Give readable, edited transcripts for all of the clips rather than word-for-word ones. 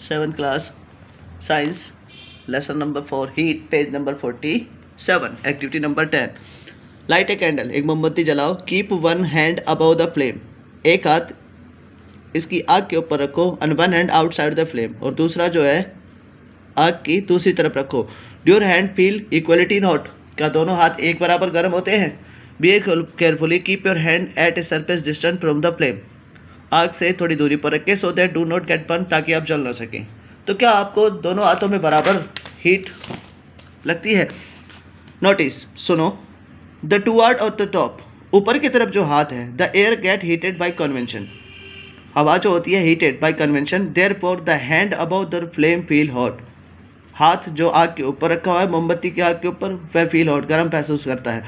7th class science lesson number 4 heat page number 47 activity number 10 light a candle एक मोमबत्ती जलाओ keep one hand above the flame एक हाथ इसकी आग के ऊपर रखो and one hand outside the flame और दूसरा जो है आग की दूसरी तरफ रखो do your hand feel equally hot क्या दोनों हाथ एक बराबर गर्म होते हैं be carefully keep your hand at a surface distance from the flame आग से थोड़ी दूरी पर रखें so that do not gate burn ताकि आप जल ना सकें। तो क्या आपको दोनों हाथों में बराबर हीट लगती है? नोटिस सुनो द टूवर्ड और द टॉप ऊपर की तरफ जो हाथ है the air get heated by convection हवा जो होती है heated by convection therefore the hand about the flame feel hot हाथ जो आग के ऊपर रखा हुआ है मोमबत्ती की आग के ऊपर वह फील हॉट गर्म महसूस करता है।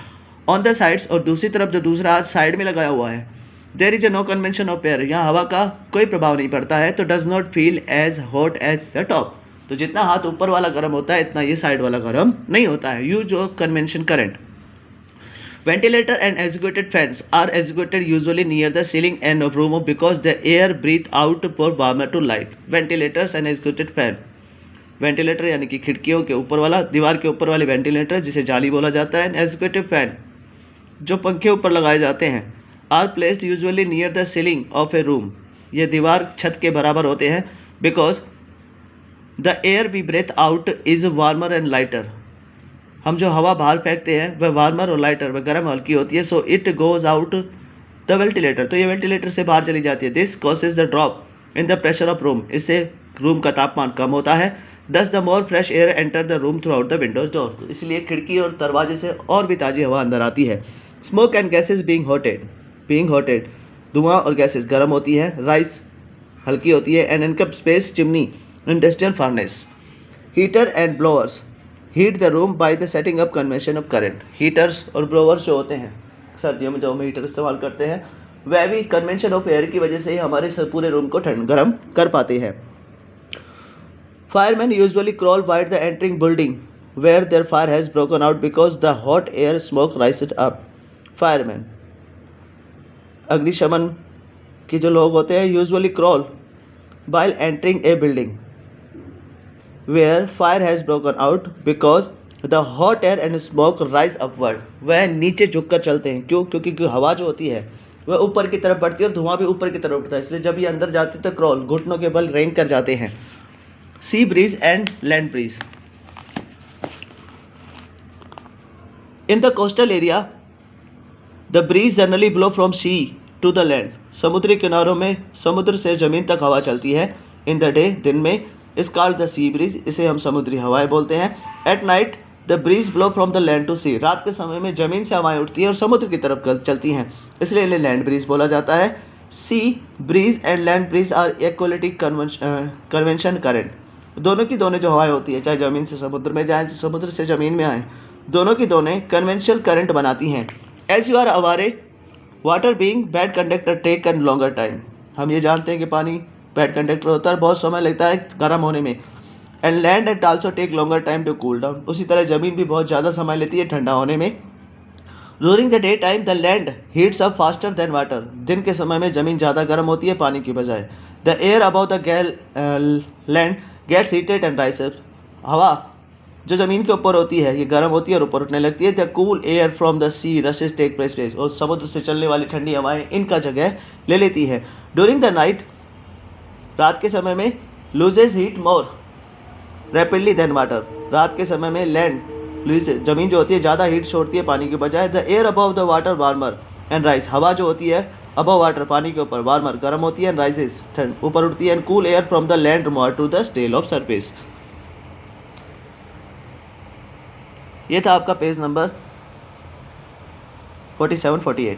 ऑन द साइड्स और दूसरी तरफ जो दूसरा हाथ साइड में लगाया हुआ है there is a no convection of air यहाँ हवा का कोई प्रभाव नहीं पड़ता है तो does not feel as hot as the top तो जितना हाथ ऊपर वाला गर्म होता है इतना ये साइड वाला गर्म नहीं होता है। यूज जो convection current ventilator and executed fans are executed usually near the ceiling and of room because the air breathe out for warmer to light ventilators and executed fan ventilator यानी कि खिड़कियों के ऊपर वाला दीवार के ऊपर वाले वेंटिलेटर जिसे जाली बोला जाता है एंड एक्सिक्यूटिव फैन जो पंखे ऊपर लगाए जाते हैं are placed usually near the ceiling of a room ये दीवार छत के बराबर होते हैं because the air we breathe out is warmer and lighter हम जो हवा बाहर फेंकते हैं वह वार्मर और लाइटर वह गर्म हल्की होती है so it goes out the ventilator तो ये वेंटिलेटर से बाहर चली जाती है। This causes the drop in the pressure of room इससे रूम का तापमान कम होता है। दस the more fresh air enter the room through out the Windows door इसलिए खिड़की और दरवाजे से और भी ताज़ी हवा अंदर आती है। स्मोक एंड गैसेज बीइंग हॉटेड धुआं और गैसेस गर्म होती है। राइस हल्की होती है and income space chimney industrial furnace heater and blowers heat the room by the setting up convention of current heaters और ब्लोअर्स जो होते हैं सर्दियों में जो हम हीटर इस्तेमाल करते हैं वह भी कन्वेंशन ऑफ एयर की वजह से ही हमारे पूरे रूम को गर्म कर पाते हैं। Fireman usually crawl while the entering building where there fire has broken out because the hot air smoke raised up fireman अग्निशमन के जो लोग होते हैं usually crawl while entering a building where fire has broken out because the hot air and smoke rise upward वह नीचे झुककर चलते हैं क्योंकि हवा जो होती है वह ऊपर की तरफ बढ़ती है और धुआं भी ऊपर की तरफ उठता है इसलिए जब ये अंदर जाते तो क्रॉल घुटनों के बल रेंग कर जाते हैं। Sea breeze and land breeze in the coastal area the breeze generally blow from sea to the land समुद्री किनारों में समुद्र से ज़मीन तक हवा चलती है। इन द डे दिन में इस कॉल्ड द सी ब्रीज इसे हम समुद्री हवाएं बोलते हैं। At night the breeze blow from the land to sea रात के समय में ज़मीन से हवाएं उठती हैं और समुद्र की तरफ चलती हैं इसलिए इन्हें लैंड ब्रीज बोला जाता है। Sea breeze and land breeze are equality convection current दोनों की दोनों जो हवाएं होती है चाहे ज़मीन से समुद्र में जाएँ समुद्र से ज़मीन में आएँ दोनों की दोनों कन्वेंशनल करंट बनाती हैं। As you are aware water being bad conductor take and longer time हम ये जानते हैं कि पानी बैड कंडक्टर होता है बहुत समय लगता है गर्म होने में। And land at also take longer time to cool down उसी तरह ज़मीन भी बहुत ज़्यादा समय लेती है ठंडा होने में। During the day time the land heats up faster than water दिन के समय में ज़मीन ज़्यादा गर्म होती है पानी की बजाय। The air about the land gets heated and rises हवा जो ज़मीन के ऊपर होती है ये गर्म होती है और ऊपर उठने लगती है। The cool air from the sea rushes take place और समुद्र से चलने वाली ठंडी हवाएं इनका जगह ले लेती है। ड्यूरिंग द नाइट रात के समय में loses heat more rapidly than water रात के समय में लैंड ज़मीन जो होती है ज़्यादा हीट छोड़ती है पानी के बजाय। The air above the water warmer and rise हवा जो होती है अबव वाटर पानी के ऊपर वार्मर गर्म होती है एंड राइजेस ऊपर उठती है and cool air from the land more to the stale of surface. ये था आपका पेज नंबर 47-48।